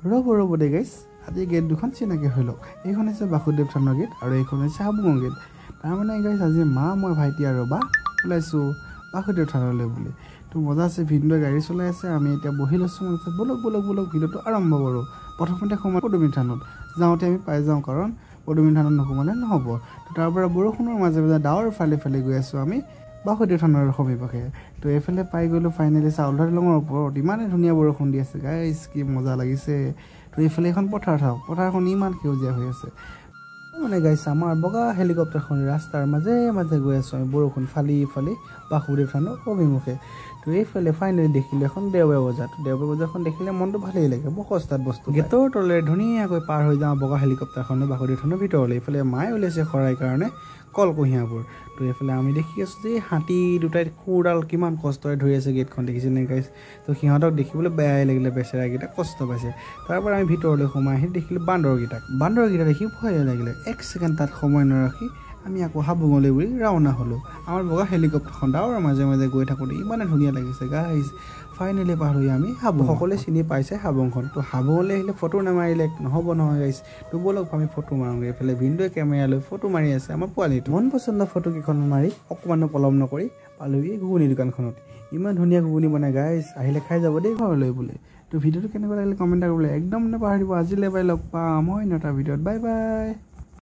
ৰ'ব দে গাইছ আজি গেট দুখন চিনাকি হৈ লওক এইখন হৈছে বাসুদেৱ থানৰ গেট আৰু এইখন হৈছে হাবুঙৰ গেট তাৰমানে গাইছ আজি মই ভাইটি আৰু বা ওলাইছোঁ বাসুদেৱ থানলৈ বুলি তো মজা আছে ভিনদেউ গাড়ী চলাই আছে আমি এতিয়া বহি লৈছোঁ বলক ভিডিঅ'টো আৰম্ভ কৰোঁ প্ৰথমতে সোমাই পদুমী থানত যাওঁতে আমি পাই যাওঁ কাৰণ পদুমী থানত নোসোমালে নহ'ব তো তাৰ পৰা বৰষুণৰ মাজে ডাৱৰ ফালে গৈ আছোঁ আমি বাসুদেৱ থানৰ সমীপে তো এইফালে পাই গ'লোঁ ফাইনেলি চাউলধাৰ দলঙৰ ওপৰত ইমানেই ধুনীয়া বৰষুণ দি আছে গাইছ কি মজা লাগিছে তো এইফালে এখন পথাৰ চাওঁ পথাৰখন ইমান সেউজীয়া হৈ আছে মানে গাইছ আমাৰ বগা হেলিকপ্টাৰখন ৰাস্তাৰ মাজে গৈ আছোঁ আমি বৰষুণ ফালি বাসুদেৱ থানৰ অভিমুখে তো এইফালে ফাইনেলি দেখিলোঁ এখন দেওবাৰ বজাৰখন দেখিলে মনটো ভালেই লাগে বৰ সস্তাত বস্তু গেটৰ তলেৰে ধুনীয়াকৈ পাৰ হৈ যাওঁ বগা হেলিকপ্টাৰখনে বাসুদেৱ থানৰ ভিতৰলৈ এইফালে মায়ে ওলাইছে শৰাই কাৰণে কলকুঁহিয়াবোৰ তো এইফালে আমি দেখি আছোঁ যে হাতী দুটাই খুৰডাল কিমান কষ্টৰে ধৰি আছে গেটখন দেখিছে নে গাইছ তো সিহঁতক দেখিবলৈ বেয়াই লাগিলে বেচেৰাকেইটা কষ্ট পাইছে তাৰ পৰা আমি ভিতৰলৈ সোমাই আহি দেখিলোঁ বান্দৰকেইটা দেখি ভয়ে লাগিলে এক ছেকেণ্ড তাত সময় নাৰাখি আমি আকৌ হাবুঙলৈ বুলি ৰাওনা হ'লোঁ আমাৰ বগা হেলিকপ্টাৰখন ডাৱৰৰ মাজে গৈ থাকোঁতে ইমানে ধুনীয়া লাগিছে গাইছ ফাইনেলি পাৰ হৈ আমি হাবুং সকলোৱে চিনি পাইছে হাবুংখন তো হাবুঙলৈ আহিলে ফটো নামাৰিলে নহ'ব নহয় গাইছ তো ব'লক আমি ফটো মাৰোঁগৈ এইফালে ভিনদেউৱে কেমেৰা লৈ ফটো মাৰি আছে আমাৰ পোৱালিটো মন পচন্দ ফটোকেইখন মাৰি অকণমানো পলম নকৰি পালোহি ঘুগুনি দোকানখনত ইমান ধুনীয়া ঘুগুনি বনাই গাইছ আহিলে খাই যাব দেই ঘৰলৈ বোলে তো ভিডিঅ'টো কেনেকুৱা লাগিলে কমেণ্ট কৰিবলৈ একদম নাপাহৰিব আজিলৈ বাই লগ পাম মই নটা ভিডিঅ'ত বাই